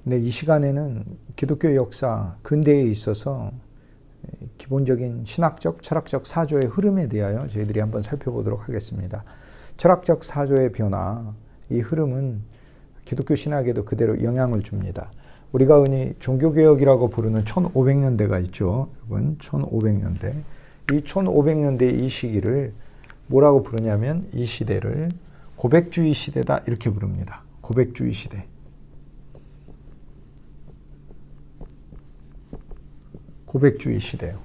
근데 이 시간에는 기독교 역사, 근대에 있어서 기본적인 신학적, 철학적 사조의 흐름에 대하여 저희들이 한번 살펴보도록 하겠습니다. 철학적 사조의 변화, 이 흐름은 기독교 신학에도 그대로 영향을 줍니다. 우리가 흔히 종교개혁이라고 부르는 1500년대가 있죠. 여러분, 1500년대. 이 1500년대 이 시기를 뭐라고 부르냐면 이 시대를 고백주의 시대다 이렇게 부릅니다. 고백주의 시대. 고백주의 시대요.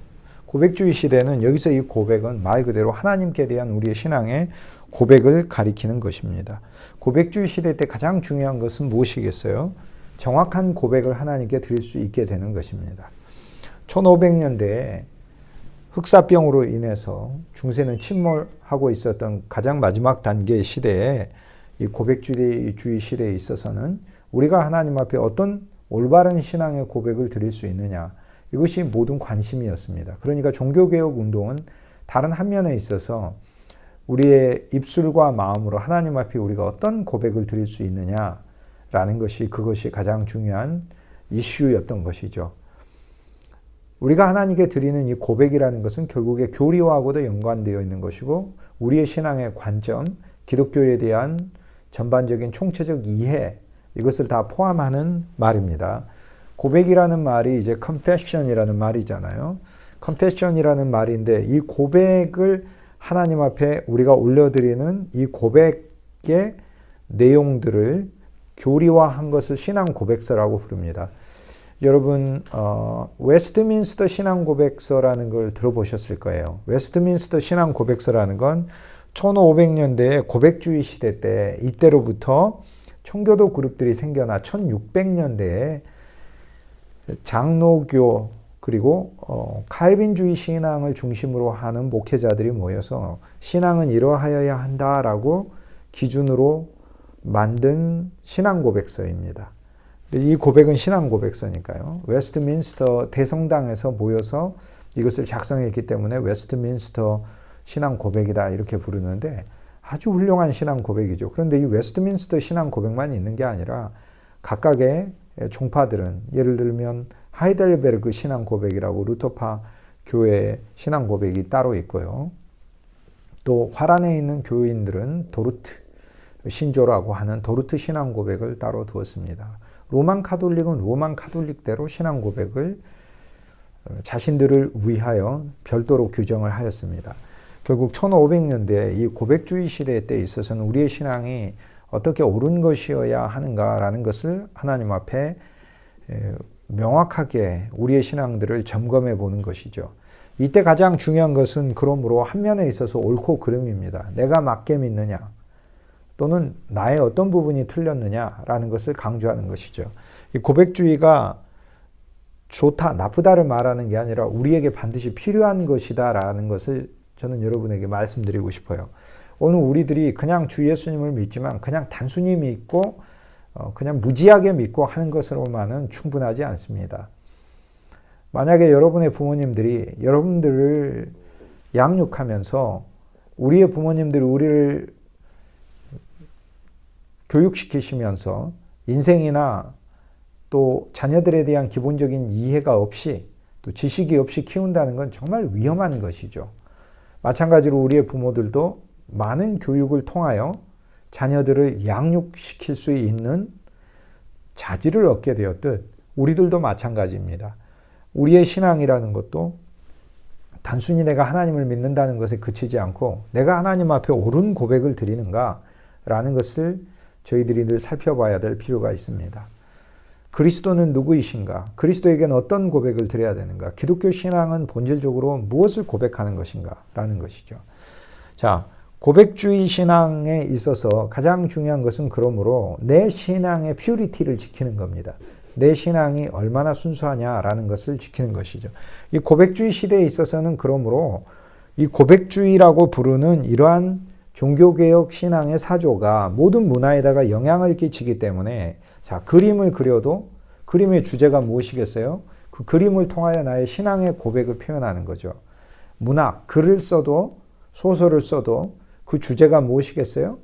고백주의 시대는 여기서 이 고백은 말 그대로 하나님께 대한 우리의 신앙의 고백을 가리키는 것입니다. 고백주의 시대 때 가장 중요한 것은 무엇이겠어요? 정확한 고백을 하나님께 드릴 수 있게 되는 것입니다. 1500년대에 흑사병으로 인해서 중세는 침몰하고 있었던 가장 마지막 단계의 시대에 이 고백주의 시대에 있어서는 우리가 하나님 앞에 어떤 올바른 신앙의 고백을 드릴 수 있느냐, 이것이 모든 관심이었습니다. 그러니까 종교개혁 운동은 다른 한 면에 있어서 우리의 입술과 마음으로 하나님 앞에 우리가 어떤 고백을 드릴 수 있느냐라는 것이 그것이 가장 중요한 이슈였던 것이죠. 우리가 하나님께 드리는 이 고백이라는 것은 결국에 교리와고도 연관되어 있는 것이고 우리의 신앙의 관점, 기독교에 대한 전반적인 총체적 이해, 이것을 다 포함하는 말입니다. 고백이라는 말이 이제 confession이라는 말이잖아요. confession이라는 말인데 이 고백을 하나님 앞에 우리가 올려드리는 이 고백의 내용들을 교리화한 것을 신앙 고백서라고 부릅니다. 여러분 웨스트민스터 신앙 고백서라는 걸 들어보셨을 거예요. 웨스트민스터 신앙 고백서라는 건 1500년대 고백주의 시대 때 이때로부터 청교도 그룹들이 생겨나 1600년대에 장로교 그리고 칼빈주의 신앙을 중심으로 하는 목회자들이 모여서 신앙은 이러하여야 한다라고 기준으로 만든 신앙 고백서입니다. 이 고백은 신앙 고백서니까요. 웨스트민스터 대성당에서 모여서 이것을 작성했기 때문에 웨스트민스터 신앙 고백이다 이렇게 부르는데 아주 훌륭한 신앙 고백이죠. 그런데 이 웨스트민스터 신앙 고백만 있는 게 아니라 각각의 종파들은 예를 들면 하이델베르그 신앙 고백이라고 루터파 교회의 신앙 고백이 따로 있고요. 또 화란에 있는 교인들은 도르트 신조라고 하는 도르트 신앙 고백을 따로 두었습니다. 로만 카톨릭은 로만 카톨릭대로 신앙 고백을 자신들을 위하여 별도로 규정을 하였습니다. 결국 1500년대 이 고백주의 시대 때 있어서는 우리의 신앙이 어떻게 옳은 것이어야 하는가라는 것을 하나님 앞에 명확하게 우리의 신앙들을 점검해 보는 것이죠. 이때 가장 중요한 것은 그러므로 한 면에 있어서 옳고 그름입니다. 내가 맞게 믿느냐 또는 나의 어떤 부분이 틀렸느냐라는 것을 강조하는 것이죠. 이 고백주의가 좋다, 나쁘다를 말하는 게 아니라 우리에게 반드시 필요한 것이다라는 것을 저는 여러분에게 말씀드리고 싶어요. 오늘 우리들이 그냥 주 예수님을 믿지만 그냥 단순히 믿고 그냥 무지하게 믿고 하는 것으로만은 충분하지 않습니다. 만약에 여러분의 부모님들이 여러분들을 양육하면서 우리의 부모님들이 우리를 교육시키시면서 인생이나 또 자녀들에 대한 기본적인 이해가 없이 또 지식이 없이 키운다는 건 정말 위험한 것이죠. 마찬가지로 우리의 부모들도 많은 교육을 통하여 자녀들을 양육시킬 수 있는 자질을 얻게 되었듯 우리들도 마찬가지입니다. 우리의 신앙이라는 것도 단순히 내가 하나님을 믿는다는 것에 그치지 않고 내가 하나님 앞에 옳은 고백을 드리는가라는 것을 저희들이 늘 살펴봐야 될 필요가 있습니다. 그리스도는 누구이신가? 그리스도에게는 어떤 고백을 드려야 되는가? 기독교 신앙은 본질적으로 무엇을 고백하는 것인가? 라는 것이죠. 자, 고백주의 신앙에 있어서 가장 중요한 것은 그러므로 내 신앙의 퓨리티를 지키는 겁니다. 내 신앙이 얼마나 순수하냐라는 것을 지키는 것이죠. 이 고백주의 시대에 있어서는 그러므로 이 고백주의라고 부르는 이러한 종교개혁 신앙의 사조가 모든 문화에다가 영향을 끼치기 때문에 자, 그림을 그려도 그림의 주제가 무엇이겠어요? 그 그림을 통하여 나의 신앙의 고백을 표현하는 거죠. 문학, 글을 써도 소설을 써도 그 주제가 무엇이겠어요?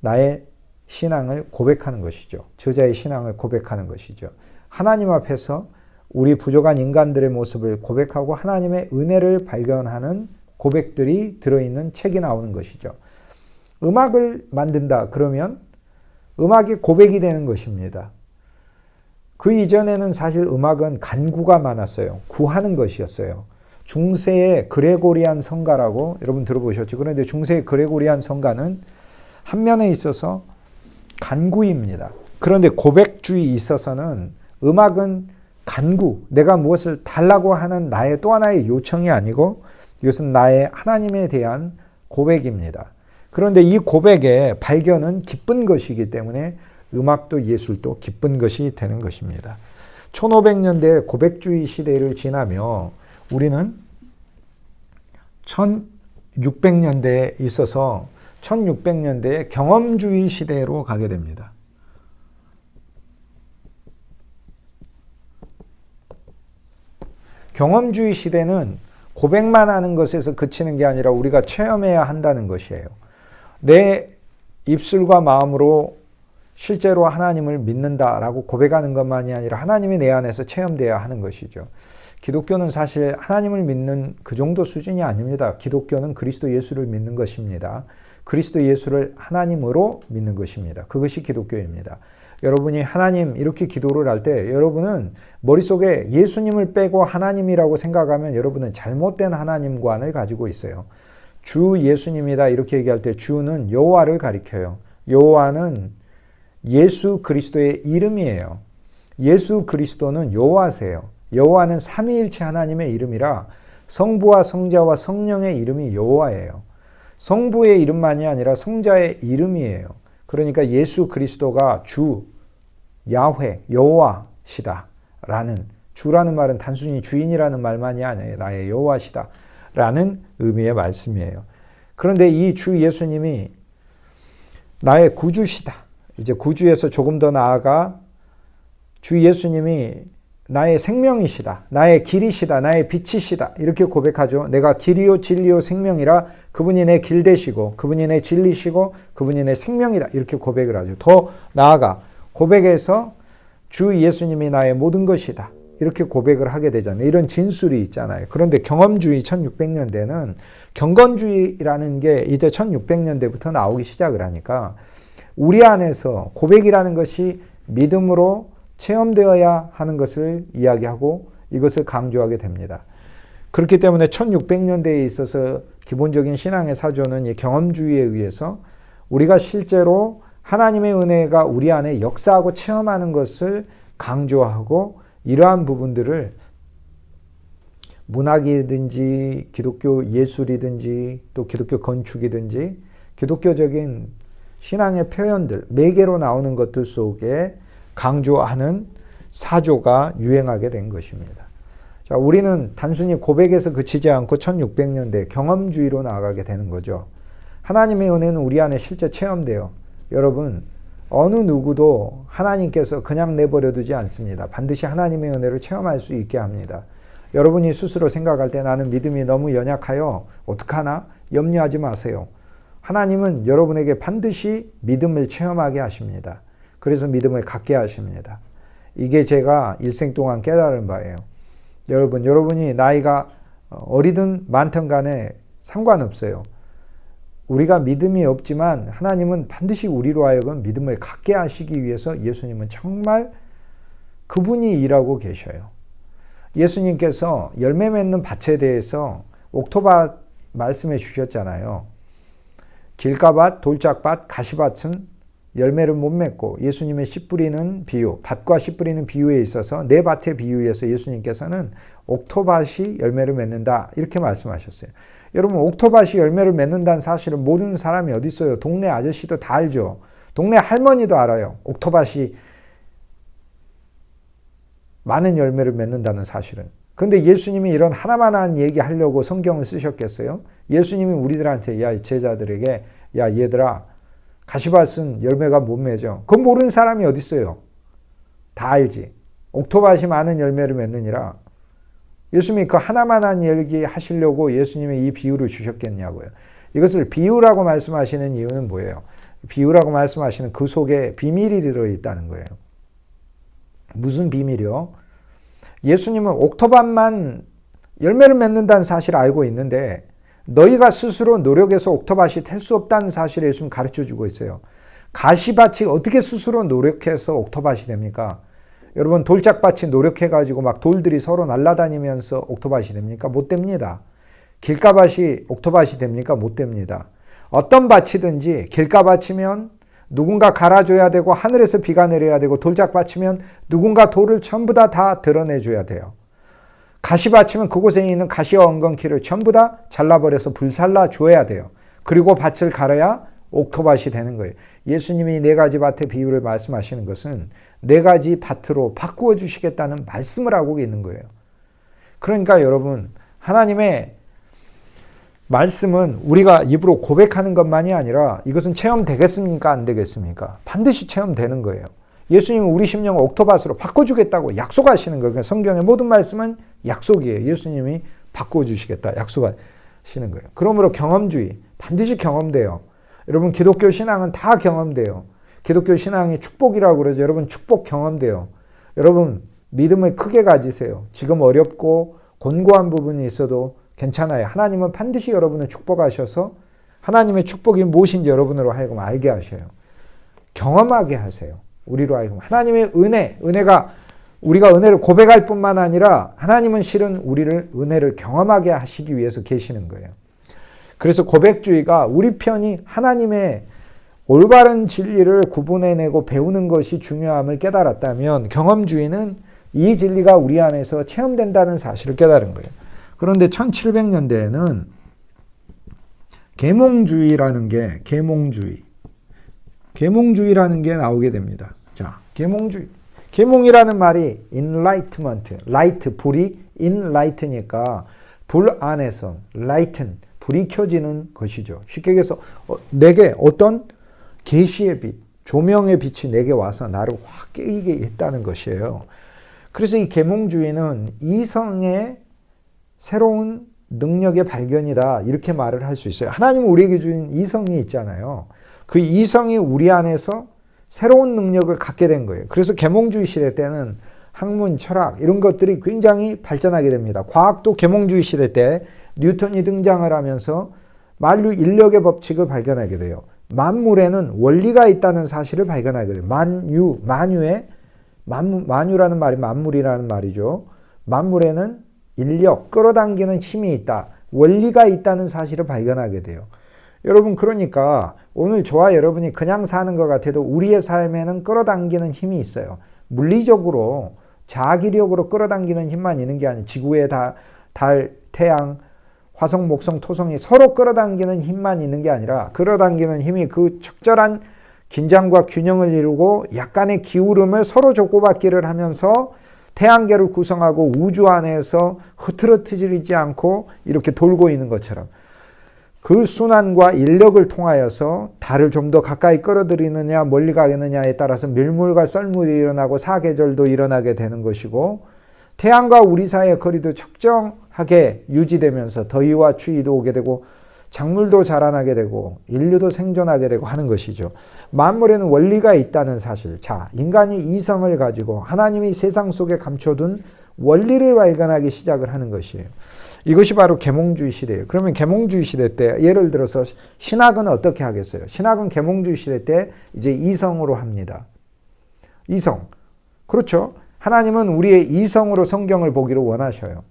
나의 신앙을 고백하는 것이죠. 저자의 신앙을 고백하는 것이죠. 하나님 앞에서 우리 부족한 인간들의 모습을 고백하고 하나님의 은혜를 발견하는 고백들이 들어있는 책이 나오는 것이죠. 음악을 만든다 그러면 음악이 고백이 되는 것입니다. 그 이전에는 사실 음악은 간구가 많았어요. 구하는 것이었어요. 중세의 그레고리안 성가라고 여러분 들어보셨죠? 그런데 중세의 그레고리안 성가는 한 면에 있어서 간구입니다. 그런데 고백주의에 있어서는 음악은 간구, 내가 무엇을 달라고 하는 나의 또 하나의 요청이 아니고 이것은 나의 하나님에 대한 고백입니다. 그런데 이 고백의 발견은 기쁜 것이기 때문에 음악도 예술도 기쁜 것이 되는 것입니다. 1500년대 고백주의 시대를 지나며 우리는 1600년대에 있어서 1600년대의 경험주의 시대로 가게 됩니다. 경험주의 시대는 고백만 하는 것에서 그치는 게 아니라 우리가 체험해야 한다는 것이에요. 내 입술과 마음으로 실제로 하나님을 믿는다라고 고백하는 것만이 아니라 하나님이 내 안에서 체험되어야 하는 것이죠. 기독교는 사실 하나님을 믿는 그 정도 수준이 아닙니다. 기독교는 그리스도 예수를 믿는 것입니다. 그리스도 예수를 하나님으로 믿는 것입니다. 그것이 기독교입니다. 여러분이 하나님 이렇게 기도를 할 때 여러분은 머릿속에 예수님을 빼고 하나님이라고 생각하면 여러분은 잘못된 하나님관을 가지고 있어요. 주 예수님이다 이렇게 얘기할 때 주는 여호와를 가리켜요. 여호와는 예수 그리스도의 이름이에요. 예수 그리스도는 여호와세요. 여호와는 삼위일체 하나님의 이름이라 성부와 성자와 성령의 이름이 여호와예요. 성부의 이름만이 아니라 성자의 이름이에요. 그러니까 예수 그리스도가 주, 야훼, 여호와시다 라는, 주라는 말은 단순히 주인이라는 말만이 아니에요. 나의 여호와시다 라는 의미의 말씀이에요. 그런데 이 주 예수님이 나의 구주시다. 이제 구주에서 조금 더 나아가 주 예수님이 나의 생명이시다. 나의 길이시다. 나의 빛이시다. 이렇게 고백하죠. 내가 길이요 진리요 생명이라 그분이 내 길 되시고 그분이 내 진리시고 그분이 내 생명이다. 이렇게 고백을 하죠. 더 나아가 고백에서 주 예수님이 나의 모든 것이다. 이렇게 고백을 하게 되잖아요. 이런 진술이 있잖아요. 그런데 경험주의 1600년대는 경건주의라는 게 이제 1600년대부터 나오기 시작을 하니까 우리 안에서 고백이라는 것이 믿음으로 체험되어야 하는 것을 이야기하고 이것을 강조하게 됩니다. 그렇기 때문에 1600년대에 있어서 기본적인 신앙의 사조는 이 경험주의에 의해서 우리가 실제로 하나님의 은혜가 우리 안에 역사하고 체험하는 것을 강조하고 이러한 부분들을 문학이든지 기독교 예술이든지 또 기독교 건축이든지 기독교적인 신앙의 표현들, 매개로 나오는 것들 속에 강조하는 사조가 유행하게 된 것입니다. 자, 우리는 단순히 고백에서 그치지 않고 1600년대 경험주의로 나아가게 되는 거죠. 하나님의 은혜는 우리 안에 실제 체험돼요. 여러분, 어느 누구도 하나님께서 그냥 내버려 두지 않습니다. 반드시 하나님의 은혜를 체험할 수 있게 합니다. 여러분이 스스로 생각할 때 나는 믿음이 너무 연약하여 어떡하나? 염려하지 마세요. 하나님은 여러분에게 반드시 믿음을 체험하게 하십니다. 그래서 믿음을 갖게 하십니다. 이게 제가 일생 동안 깨달은 바예요. 여러분이 나이가 어리든 많든 간에 상관없어요. 우리가 믿음이 없지만 하나님은 반드시 우리로 하여금 믿음을 갖게 하시기 위해서 예수님은 정말 그분이 일하고 계셔요. 예수님께서 열매 맺는 밭에 대해서 옥토밭 말씀해 주셨잖아요. 길가밭, 돌짝밭, 가시밭은 열매를 못 맺고 예수님의 씨 뿌리는 비유, 밭과 씨 뿌리는 비유에 있어서 내 밭의 비유에서 예수님께서는 옥토밭이 열매를 맺는다 이렇게 말씀하셨어요. 여러분, 옥토밭이 열매를 맺는다는 사실을 모르는 사람이 어디 있어요? 동네 아저씨도 다 알죠. 동네 할머니도 알아요. 옥토밭이 많은 열매를 맺는다는 사실은. 그런데 예수님이 이런 하나만한 얘기하려고 성경을 쓰셨겠어요? 예수님이 우리들한테, 야, 제자들에게, 야, 얘들아, 가시밭은 열매가 못 맺어. 그건 모르는 사람이 어디 있어요? 다 알지. 옥토밭이 많은 열매를 맺느니라. 예수님이 그 하나만한 얘기 하시려고 예수님이 이 비유를 주셨겠냐고요. 이것을 비유라고 말씀하시는 이유는 뭐예요? 비유라고 말씀하시는 그 속에 비밀이 들어있다는 거예요. 무슨 비밀이요? 예수님은 옥토밭만 열매를 맺는다는 사실을 알고 있는데 너희가 스스로 노력해서 옥토밭이 될 수 없다는 사실을 예수님 가르쳐주고 있어요. 가시밭이 어떻게 스스로 노력해서 옥토밭이 됩니까? 여러분 돌짝밭이 노력해가지고 막 돌들이 서로 날아다니면서 옥토밭이 됩니까? 못 됩니다. 길가밭이 옥토밭이 됩니까? 못 됩니다. 어떤 밭이든지 길가밭이면 누군가 갈아줘야 되고 하늘에서 비가 내려야 되고 돌짝밭이면 누군가 돌을 전부 다 드러내줘야 돼요. 가시밭이면 그곳에 있는 가시와 엉겅퀴를 전부 다 잘라버려서 불살라 줘야 돼요. 그리고 밭을 갈아야 옥토밭이 되는 거예요. 예수님이 네 가지 밭의 비유를 말씀하시는 것은 네 가지 밭으로 바꾸어 주시겠다는 말씀을 하고 있는 거예요. 그러니까 여러분 하나님의 말씀은 우리가 입으로 고백하는 것만이 아니라 이것은 체험되겠습니까? 안 되겠습니까? 반드시 체험되는 거예요. 예수님은 우리 심령을 옥토밭으로 바꿔주겠다고 약속하시는 거예요. 그러니까 성경의 모든 말씀은 약속이에요. 예수님이 바꿔주시겠다 약속하시는 거예요. 그러므로 경험주의 반드시 경험돼요. 여러분 기독교 신앙은 다 경험돼요. 기독교 신앙이 축복이라고 그러죠. 여러분 축복 경험돼요. 여러분 믿음을 크게 가지세요. 지금 어렵고 곤고한 부분이 있어도 괜찮아요. 하나님은 반드시 여러분을 축복하셔서 하나님의 축복이 무엇인지 여러분으로 하여금 알게 하셔요. 경험하게 하세요. 우리로 하여금 하나님의 은혜가 우리가 은혜를 고백할 뿐만 아니라 하나님은 실은 우리를 은혜를 경험하게 하시기 위해서 계시는 거예요. 그래서 고백주의가 우리 편이 하나님의 올바른 진리를 구분해내고 배우는 것이 중요함을 깨달았다면 경험주의는 이 진리가 우리 안에서 체험된다는 사실을 깨달은 거예요. 그런데 1700년대에는 계몽주의라는 게 계몽주의라는 게 나오게 됩니다. 자, 계몽주의. 계몽이라는 말이 enlightenment, light, 불이 enlight니까 불 안에서 lighten, 불이 켜지는 것이죠. 쉽게 얘기해서 내게 어떤 계시의 빛, 조명의 빛이 내게 와서 나를 확 깨게 했다는 것이에요. 그래서 이 계몽주의는 이성의 새로운 능력의 발견이다 이렇게 말을 할 수 있어요. 하나님은 우리에게 준 이성이 있잖아요. 그 이성이 우리 안에서 새로운 능력을 갖게 된 거예요. 그래서 계몽주의 시대 때는 학문, 철학 이런 것들이 굉장히 발전하게 됩니다. 과학도 계몽주의 시대 때 뉴턴이 등장을 하면서 만유 인력의 법칙을 발견하게 돼요. 만물에는 원리가 있다는 사실을 발견하게 돼요. 만유라는 말이 만물이라는 말이죠. 만물에는 인력, 끌어당기는 힘이 있다. 원리가 있다는 사실을 발견하게 돼요. 여러분 그러니까 오늘 저와 여러분이 그냥 사는 것 같아도 우리의 삶에는 끌어당기는 힘이 있어요. 물리적으로 자기력으로 끌어당기는 힘만 있는 게 아니에요. 지구의 달, 태양, 화성, 목성, 토성이 서로 끌어당기는 힘만 있는 게 아니라 끌어당기는 힘이 그 적절한 긴장과 균형을 이루고 약간의 기울음을 서로 주고받기를 하면서 태양계를 구성하고 우주 안에서 흐트러뜨리지 않고 이렇게 돌고 있는 것처럼 그 순환과 인력을 통하여서 달을 좀 더 가까이 끌어들이느냐 멀리 가겠느냐에 따라서 밀물과 썰물이 일어나고 사계절도 일어나게 되는 것이고 태양과 우리 사이의 거리도 적정하게 유지되면서 더위와 추위도 오게 되고 작물도 자라나게 되고 인류도 생존하게 되고 하는 것이죠. 만물에는 원리가 있다는 사실. 자, 인간이 이성을 가지고 하나님이 세상 속에 감춰둔 원리를 발견하기 시작을 하는 것이에요. 이것이 바로 계몽주의 시대예요. 그러면 계몽주의 시대 때 예를 들어서 신학은 어떻게 하겠어요? 신학은 계몽주의 시대 때 이제 이성으로 합니다. 이성. 그렇죠. 하나님은 우리의 이성으로 성경을 보기를 원하셔요.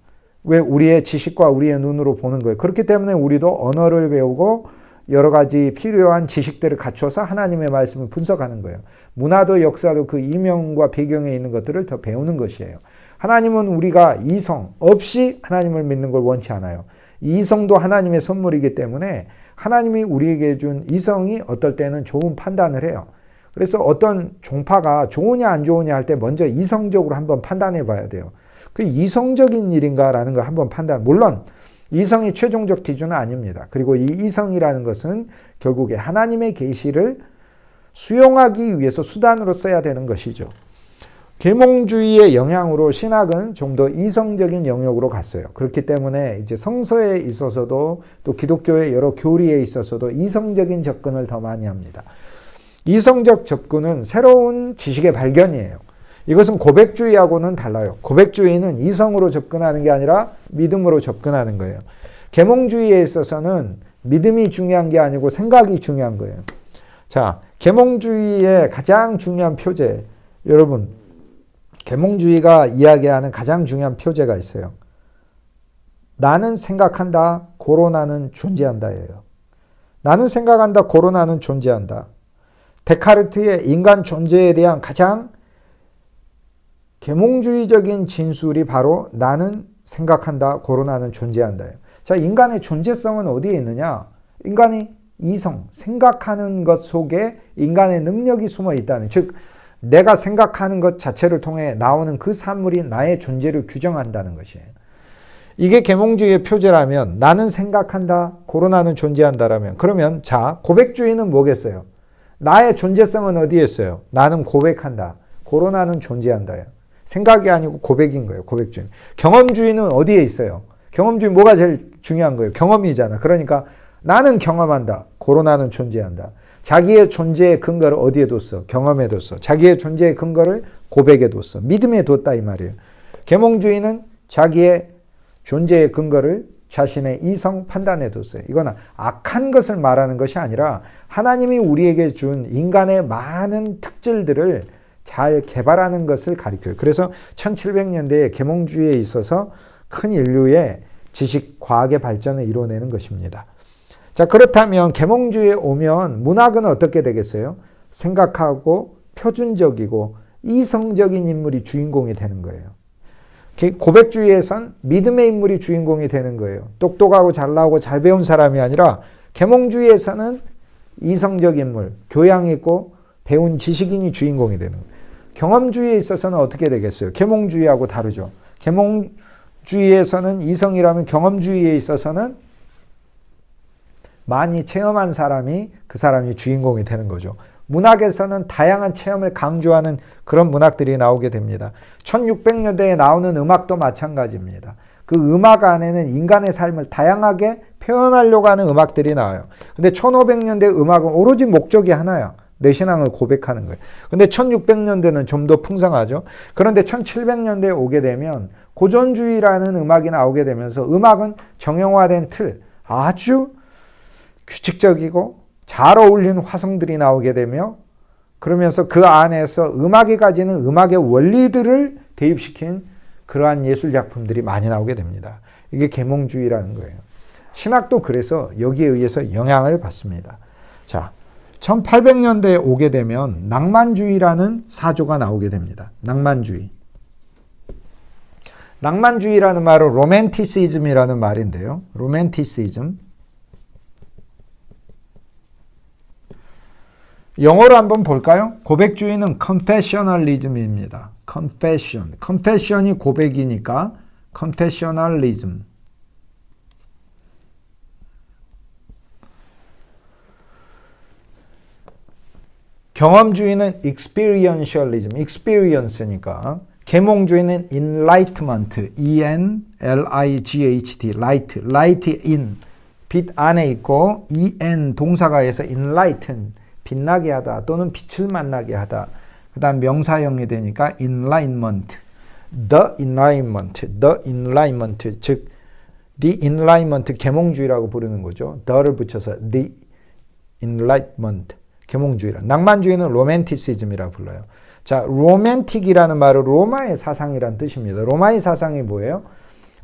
왜? 우리의 지식과 우리의 눈으로 보는 거예요. 그렇기 때문에 우리도 언어를 배우고 여러 가지 필요한 지식들을 갖춰서 하나님의 말씀을 분석하는 거예요. 문화도 역사도 그 이면과 배경에 있는 것들을 더 배우는 것이에요. 하나님은 우리가 이성 없이 하나님을 믿는 걸 원치 않아요. 이성도 하나님의 선물이기 때문에 하나님이 우리에게 준 이성이 어떨 때는 좋은 판단을 해요. 그래서 어떤 종파가 좋으냐 안 좋으냐 할 때 먼저 이성적으로 한번 판단해 봐야 돼요. 그 이성적인 일인가라는 걸 한번 물론 이성이 최종적 기준은 아닙니다. 그리고 이 이성이라는 것은 결국에 하나님의 계시를 수용하기 위해서 수단으로 써야 되는 것이죠. 계몽주의의 영향으로 신학은 좀 더 이성적인 영역으로 갔어요. 그렇기 때문에 이제 성서에 있어서도 또 기독교의 여러 교리에 있어서도 이성적인 접근을 더 많이 합니다. 이성적 접근은 새로운 지식의 발견이에요. 이것은 고백주의하고는 달라요. 고백주의는 이성으로 접근하는 게 아니라 믿음으로 접근하는 거예요. 계몽주의에 있어서는 믿음이 중요한 게 아니고 생각이 중요한 거예요. 자, 계몽주의의 가장 중요한 표제, 여러분, 계몽주의가 이야기하는 가장 중요한 표제가 있어요. 나는 생각한다, 고로 나는 존재한다예요. 나는 생각한다, 고로 나는 존재한다. 데카르트의 인간 존재에 대한 가장 계몽주의적인 진술이 바로 나는 생각한다, 고로 나는 존재한다예요. 자, 인간의 존재성은 어디에 있느냐? 인간이 이성, 생각하는 것 속에 인간의 능력이 숨어 있다는, 즉 내가 생각하는 것 자체를 통해 나오는 그 산물이 나의 존재를 규정한다는 것이에요. 이게 계몽주의의 표제라면 나는 생각한다, 고로 나는 존재한다라면, 그러면 자, 고백주의는 뭐겠어요? 나의 존재성은 어디에 있어요? 나는 고백한다, 고로 나는 존재한다요. 생각이 아니고 고백인 거예요. 고백주의는. 경험주의는 어디에 있어요? 경험주의 뭐가 제일 중요한 거예요? 경험이잖아. 그러니까 나는 경험한다, 고로 나는 존재한다. 자기의 존재의 근거를 어디에 뒀어? 경험에 뒀어. 자기의 존재의 근거를 고백에 뒀어. 믿음에 뒀다 이 말이에요. 계몽주의는 자기의 존재의 근거를 자신의 이성 판단에 뒀어요. 이건 악한 것을 말하는 것이 아니라 하나님이 우리에게 준 인간의 많은 특질들을 잘 개발하는 것을 가리켜요. 그래서 1700년대에 계몽주의에 있어서 큰 인류의 지식, 과학의 발전을 이뤄내는 것입니다. 자, 그렇다면 계몽주의에 오면 문학은 어떻게 되겠어요? 생각하고 표준적이고 이성적인 인물이 주인공이 되는 거예요. 고백주의에선 믿음의 인물이 주인공이 되는 거예요. 똑똑하고 잘 나오고 잘 배운 사람이 아니라 계몽주의에서는 이성적 인물, 교양 있고 배운 지식인이 주인공이 되는 거예요. 경험주의에 있어서는 어떻게 되겠어요? 계몽주의하고 다르죠. 계몽주의에서는 이성이라면 경험주의에 있어서는 많이 체험한 사람이 그 사람이 주인공이 되는 거죠. 문학에서는 다양한 체험을 강조하는 그런 문학들이 나오게 됩니다. 1600년대에 나오는 음악도 마찬가지입니다. 그 음악 안에는 인간의 삶을 다양하게 표현하려고 하는 음악들이 나와요. 근데 1500년대 음악은 오로지 목적이 하나야. 내 신앙을 고백하는 거예요. 근데 1600년대는 좀 더 풍성하죠. 그런데 1700년대에 오게 되면 고전주의라는 음악이 나오게 되면서 음악은 정형화된 틀, 아주 규칙적이고 잘 어울리는 화성들이 나오게 되며, 그러면서 그 안에서 음악이 가지는 음악의 원리들을 대입시킨 그러한 예술작품들이 많이 나오게 됩니다. 이게 계몽주의라는 거예요. 신학도 그래서 여기에 의해서 영향을 받습니다. 자, 1800년대에 오게 되면 낭만주의라는 사조가 나오게 됩니다. 낭만주의. 낭만주의라는 말은 로맨티시즘이라는 말인데요. 로맨티시즘. 영어로 한번 볼까요? 고백주의는 confessionalism입니다. confession. confession이 고백이니까 confessionalism. 경험주의는 experientialism. experience니까. 계몽주의는 enlightenment. E-N-L-I-G-H-T. light. light in. 빛 안에 있고 en 동사가에서 enlighten. 빛나게 하다 또는 빛을 만나게 하다. 그 다음 명사형이 되니까 enlightenment, the enlightenment, the enlightenment, 즉 the enlightenment 계몽주의라고 부르는 거죠. the를 붙여서 the enlightenment 계몽주의라. 낭만주의는 로맨티시즘이라고 불러요. 자, 로맨틱이라는 말은 로마의 사상이란 뜻입니다. 로마의 사상이 뭐예요?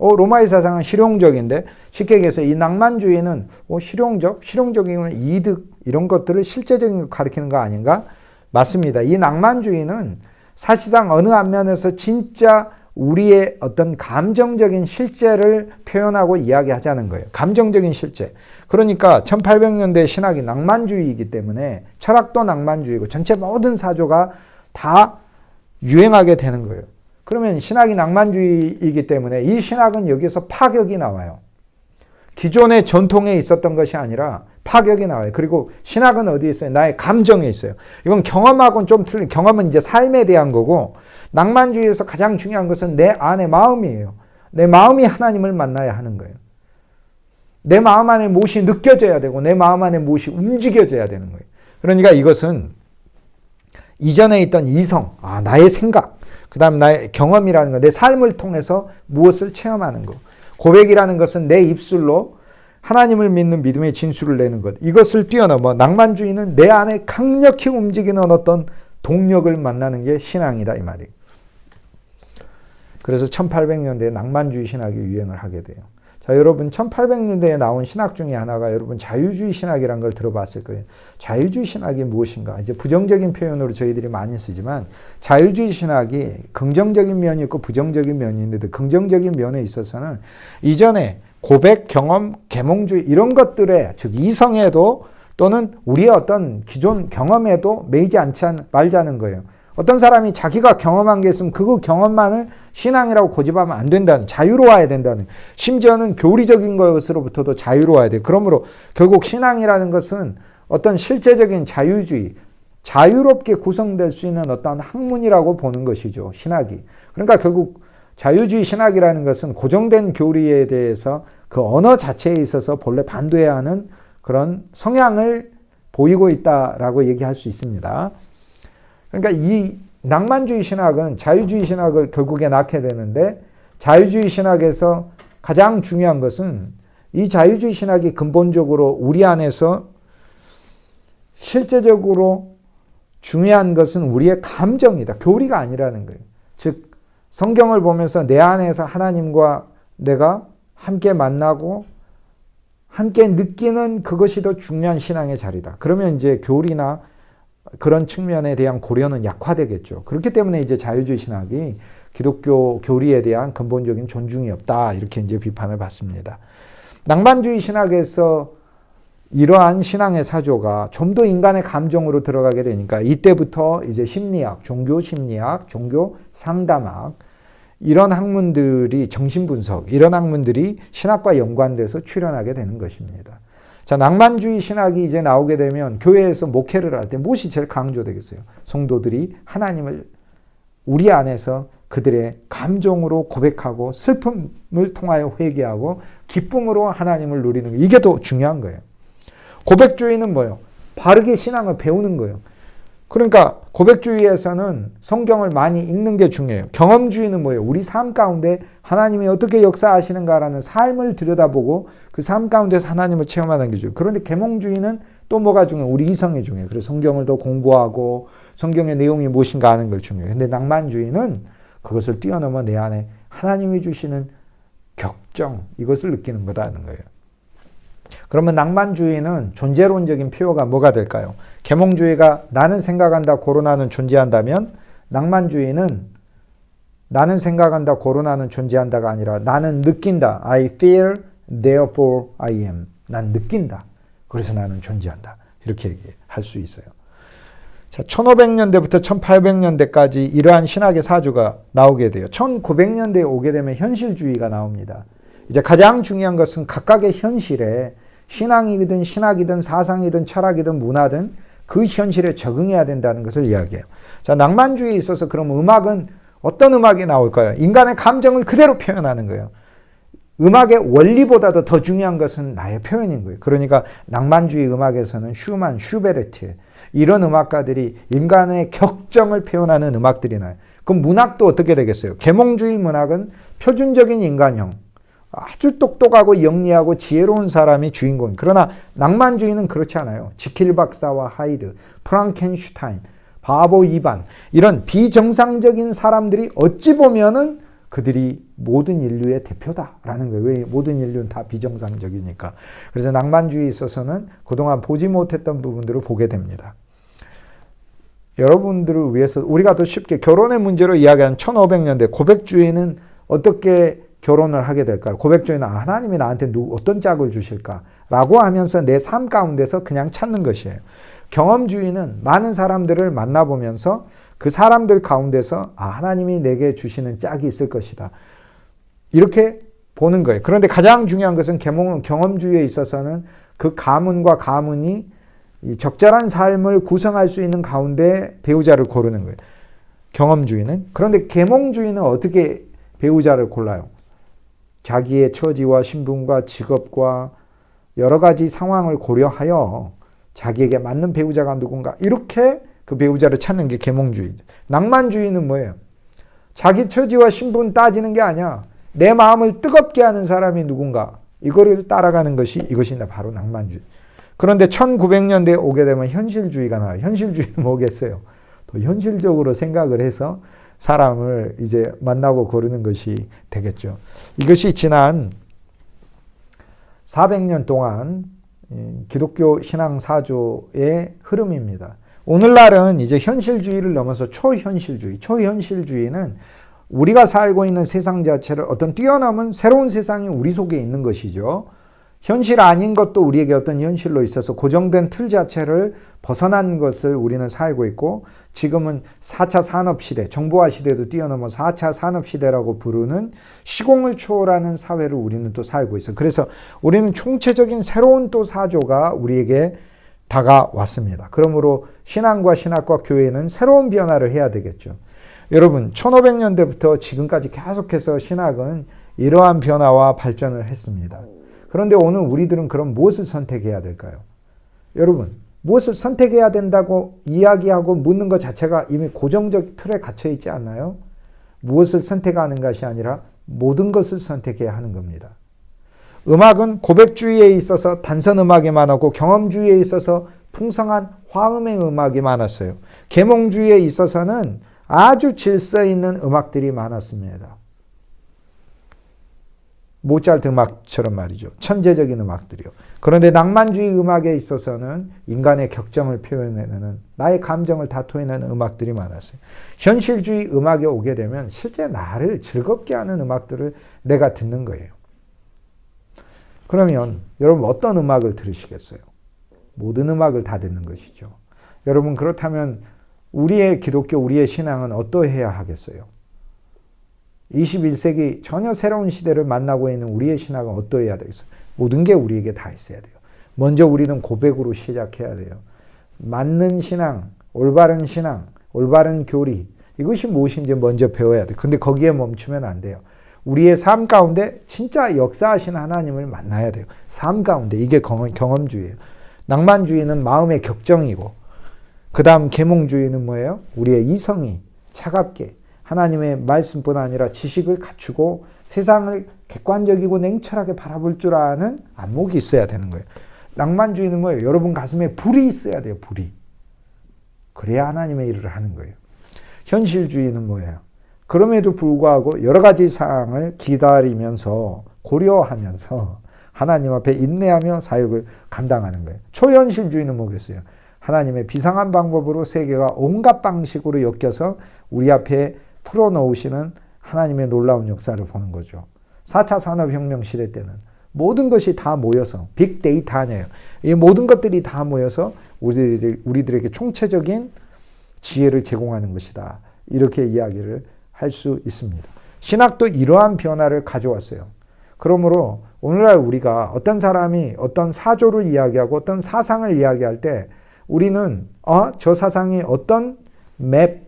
로마의 사상은 실용적인데, 쉽게 얘기해서 이 낭만주의는 실용적이면 이득 이런 것들을 실제적인 걸 가리키는 거 아닌가? 맞습니다. 이 낭만주의는 사실상 어느 한면에서 진짜 우리의 어떤 감정적인 실제를 표현하고 이야기하자는 거예요. 감정적인 실제. 그러니까 1800년대 신학이 낭만주의이기 때문에 철학도 낭만주의고 전체 모든 사조가 다 유행하게 되는 거예요. 그러면 신학이 낭만주의이기 때문에 이 신학은 여기서 파격이 나와요. 기존의 전통에 있었던 것이 아니라 파격이 나와요. 그리고 신학은 어디에 있어요? 나의 감정에 있어요. 이건 경험하고는 좀 틀린, 경험은 이제 삶에 대한 거고, 낭만주의에서 가장 중요한 것은 내 안의 마음이에요. 내 마음이 하나님을 만나야 하는 거예요. 내 마음 안에 무엇이 느껴져야 되고 내 마음 안에 무엇이 움직여져야 되는 거예요. 그러니까 이것은 이전에 있던 이성, 나의 생각, 그 다음 나의 경험이라는 거, 내 삶을 통해서 무엇을 체험하는 거. 고백이라는 것은 내 입술로 하나님을 믿는 믿음의 진술을 내는 것. 이것을 뛰어넘어 낭만주의는 내 안에 강력히 움직이는 어떤 동력을 만나는 게 신앙이다 이 말이에요. 그래서 1800년대에 낭만주의 신학이 유행을 하게 돼요. 자, 여러분 1800년대에 나온 신학 중에 하나가 여러분 자유주의 신학이라는 걸 들어봤을 거예요. 자유주의 신학이 무엇인가? 이제 부정적인 표현으로 저희들이 많이 쓰지만 자유주의 신학이 긍정적인 면이 있고 부정적인 면이 있는데 긍정적인 면에 있어서는 이전에 고백, 경험, 계몽주의 이런 것들에 즉 이성에도 또는 우리의 어떤 기존 경험에도 매이지 말자는 거예요. 어떤 사람이 자기가 경험한 게 있으면 그 경험만을 신앙이라고 고집하면 안 된다는, 자유로워야 된다는, 심지어는 교리적인 것으로부터도 자유로워야 돼. 그러므로 결국 신앙이라는 것은 어떤 실제적인 자유주의, 자유롭게 구성될 수 있는 어떤 학문이라고 보는 것이죠. 신학이. 그러니까 결국 자유주의 신학이라는 것은 고정된 교리에 대해서 그 언어 자체에 있어서 본래 반대해야 하는 그런 성향을 보이고 있다라고 얘기할 수 있습니다. 그러니까 이 낭만주의 신학은 자유주의 신학을 결국에 낳게 되는데 자유주의 신학에서 가장 중요한 것은 이 자유주의 신학이 근본적으로 우리 안에서 실제적으로 중요한 것은 우리의 감정이다. 교리가 아니라는 거예요. 즉 성경을 보면서 내 안에서 하나님과 내가 함께 만나고 함께 느끼는 그것이 더 중요한 신앙의 자리다. 그러면 이제 교리나 그런 측면에 대한 고려는 약화되겠죠. 그렇기 때문에 이제 자유주의 신학이 기독교 교리에 대한 근본적인 존중이 없다. 이렇게 이제 비판을 받습니다. 낭만주의 신학에서 이러한 신앙의 사조가 좀 더 인간의 감정으로 들어가게 되니까 이때부터 이제 심리학, 종교 심리학, 종교 상담학 이런 학문들이 정신분석, 이런 학문들이 신학과 연관돼서 출현하게 되는 것입니다. 자, 낭만주의 신학이 이제 나오게 되면 교회에서 목회를 할 때 무엇이 제일 강조되겠어요? 성도들이 하나님을 우리 안에서 그들의 감정으로 고백하고 슬픔을 통하여 회개하고 기쁨으로 하나님을 누리는 거. 이게 더 중요한 거예요. 고백주의는 뭐예요? 바르게 신앙을 배우는 거예요. 그러니까 고백주의에서는 성경을 많이 읽는 게 중요해요. 경험주의는 뭐예요? 우리 삶 가운데 하나님이 어떻게 역사하시는가라는 삶을 들여다보고 그 삶 가운데서 하나님을 체험하는 게 중요해요. 그런데 계몽주의는 또 뭐가 중요해요? 우리 이성이 중요해요. 그래서 성경을 더 공부하고 성경의 내용이 무엇인가 하는 걸 중요해요. 근데 낭만주의는 그것을 뛰어넘어 내 안에 하나님이 주시는 격정, 이것을 느끼는 거다는 거예요. 그러면 낭만주의는 존재론적인 표어가 뭐가 될까요? 계몽주의가 나는 생각한다, 고로나는 존재한다면 낭만주의는 나는 생각한다, 고로나는 존재한다가 아니라 나는 느낀다. I feel, therefore I am. 난 느낀다. 그래서 나는 존재한다. 이렇게 얘기할 수 있어요. 자, 1500년대부터 1800년대까지 이러한 신학의 사주가 나오게 돼요. 1900년대에 오게 되면 현실주의가 나옵니다. 이제 가장 중요한 것은 각각의 현실에 신앙이든 신학이든 사상이든 철학이든 문화든 그 현실에 적응해야 된다는 것을 이야기해요. 자, 낭만주의에 있어서 그럼 음악은 어떤 음악이 나올까요? 인간의 감정을 그대로 표현하는 거예요. 음악의 원리보다도 더 중요한 것은 나의 표현인 거예요. 그러니까 낭만주의 음악에서는 슈만, 슈베르트 이런 음악가들이 인간의 격정을 표현하는 음악들이 나요. 그럼 문학도 어떻게 되겠어요? 계몽주의 문학은 표준적인 인간형, 아주 똑똑하고 영리하고 지혜로운 사람이 주인공. 그러나 낭만주의는 그렇지 않아요. 지킬 박사와 하이드, 프랑켄슈타인, 바보 이반 이런 비정상적인 사람들이 어찌 보면은 그들이 모든 인류의 대표다라는 거예요. 왜? 모든 인류는 다 비정상적이니까. 그래서 낭만주의에 있어서는 그동안 보지 못했던 부분들을 보게 됩니다. 여러분들을 위해서 우리가 더 쉽게 결혼의 문제로 이야기하는 1500년대 고백주의는 어떻게 결혼을 하게 될까요? 고백주의는 하나님이 나한테 어떤 짝을 주실까라고 하면서 내 삶 가운데서 그냥 찾는 것이에요. 경험주의는 많은 사람들을 만나보면서 그 사람들 가운데서 하나님이 내게 주시는 짝이 있을 것이다. 이렇게 보는 거예요. 그런데 가장 중요한 것은 경험주의에 있어서는 그 가문과 가문이 이 적절한 삶을 구성할 수 있는 가운데 배우자를 고르는 거예요. 경험주의는. 그런데 계몽주의는 어떻게 배우자를 골라요? 자기의 처지와 신분과 직업과 여러 가지 상황을 고려하여 자기에게 맞는 배우자가 누군가 이렇게 그 배우자를 찾는 게 계몽주의. 낭만주의는 뭐예요? 자기 처지와 신분 따지는 게 아니야. 내 마음을 뜨겁게 하는 사람이 누군가. 이거를 따라가는 것이 이것이 바로 낭만주의. 그런데 1900년대에 오게 되면 현실주의가 나와요. 현실주의는 뭐겠어요? 또 현실적으로 생각을 해서 사람을 이제 만나고 고르는 것이 되겠죠. 이것이 지난 400년 동안 기독교 신앙 사조의 흐름입니다. 오늘날은 이제 현실주의를 넘어서 초현실주의. 초현실주의는 우리가 살고 있는 세상 자체를 어떤 뛰어넘은 새로운 세상이 우리 속에 있는 것이죠. 현실 아닌 것도 우리에게 어떤 현실로 있어서 고정된 틀 자체를 벗어난 것을 우리는 살고 있고, 지금은 4차 산업시대, 정보화 시대도 뛰어넘어 4차 산업시대라고 부르는 시공을 초월하는 사회를 우리는 또 살고 있어요. 그래서 우리는 총체적인 새로운 또 사조가 우리에게 다가왔습니다. 그러므로 신앙과 신학과 교회는 새로운 변화를 해야 되겠죠. 여러분, 1500년대부터 지금까지 계속해서 신학은 이러한 변화와 발전을 했습니다. 그런데 오늘 우리들은 그럼 무엇을 선택해야 될까요? 여러분, 무엇을 선택해야 된다고 이야기하고 묻는 것 자체가 이미 고정적 틀에 갇혀 있지 않나요? 무엇을 선택하는 것이 아니라 모든 것을 선택해야 하는 겁니다. 음악은 고백주의에 있어서 단선 음악이 많았고, 경험주의에 있어서 풍성한 화음의 음악이 많았어요. 계몽주의에 있어서는 아주 질서 있는 음악들이 많았습니다. 모차르트 음악처럼 말이죠. 천재적인 음악들이요. 그런데 낭만주의 음악에 있어서는 인간의 격정을 표현해내는, 나의 감정을 다 토해내는 음악들이 많았어요. 현실주의 음악에 오게 되면 실제 나를 즐겁게 하는 음악들을 내가 듣는 거예요. 그러면 여러분 어떤 음악을 들으시겠어요? 모든 음악을 다 듣는 것이죠. 여러분, 그렇다면 우리의 기독교, 우리의 신앙은 어떠해야 하겠어요? 21세기 전혀 새로운 시대를 만나고 있는 우리의 신앙은 어떠해야 되겠어요? 모든 게 우리에게 다 있어야 돼요. 먼저 우리는 고백으로 시작해야 돼요. 맞는 신앙, 올바른 신앙, 올바른 교리, 이것이 무엇인지 먼저 배워야 돼요. 근데 거기에 멈추면 안 돼요. 우리의 삶 가운데 진짜 역사하시는 하나님을 만나야 돼요. 삶 가운데. 이게 경험주의예요. 낭만주의는 마음의 격정이고, 그 다음 계몽주의는 뭐예요? 우리의 이성이 차갑게 하나님의 말씀뿐 아니라 지식을 갖추고 세상을 객관적이고 냉철하게 바라볼 줄 아는 안목이 있어야 되는 거예요. 낭만주의는 뭐예요? 여러분 가슴에 불이 있어야 돼요. 불이. 그래야 하나님의 일을 하는 거예요. 현실주의는 뭐예요? 그럼에도 불구하고 여러 가지 사항을 기다리면서 고려하면서 하나님 앞에 인내하며 사역을 감당하는 거예요. 초현실주의는 뭐겠어요? 하나님의 비상한 방법으로 세계가 온갖 방식으로 엮여서 우리 앞에 풀어놓으시는 하나님의 놀라운 역사를 보는 거죠. 4차 산업혁명 시대 때는 모든 것이 다 모여서 빅데이터 아니에요. 이 모든 것들이 다 모여서 우리들에게 총체적인 지혜를 제공하는 것이다. 이렇게 이야기를 할 수 있습니다. 신학도 이러한 변화를 가져왔어요. 그러므로 오늘날 우리가 어떤 사람이 어떤 사조를 이야기하고 어떤 사상을 이야기할 때 우리는 저 사상이 어떤 맵,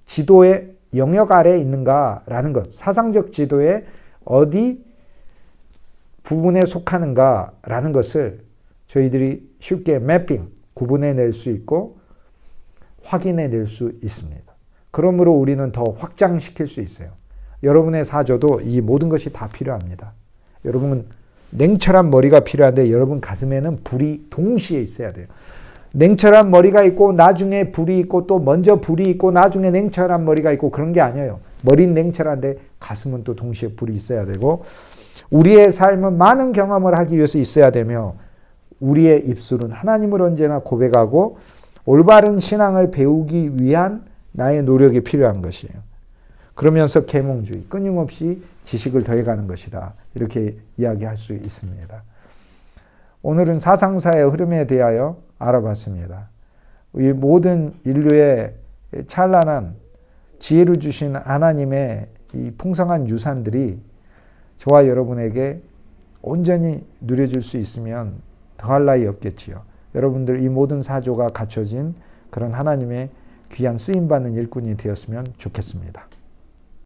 지도의 영역 아래에 있는가라는 것, 사상적 지도의 어디 부분에 속하는가라는 것을 저희들이 쉽게 매핑, 구분해낼 수 있고 확인해낼 수 있습니다. 그러므로 우리는 더 확장시킬 수 있어요. 여러분의 사조도 이 모든 것이 다 필요합니다. 여러분은 냉철한 머리가 필요한데 여러분 가슴에는 불이 동시에 있어야 돼요. 냉철한 머리가 있고 나중에 불이 있고 또 먼저 불이 있고 나중에 냉철한 머리가 있고 그런 게 아니에요. 머리는 냉철한데 가슴은 또 동시에 불이 있어야 되고, 우리의 삶은 많은 경험을 하기 위해서 있어야 되며, 우리의 입술은 하나님을 언제나 고백하고 올바른 신앙을 배우기 위한 나의 노력이 필요한 것이에요. 그러면서 계몽주의, 끊임없이 지식을 더해가는 것이다. 이렇게 이야기할 수 있습니다. 오늘은 사상사의 흐름에 대하여 알아봤습니다. 이 모든 인류의 찬란한 지혜를 주신 하나님의 이 풍성한 유산들이 저와 여러분에게 온전히 누려질 수 있으면 더할 나위 없겠지요. 여러분들 이 모든 사조가 갖춰진 그런 하나님의 귀한 쓰임받는 일꾼이 되었으면 좋겠습니다.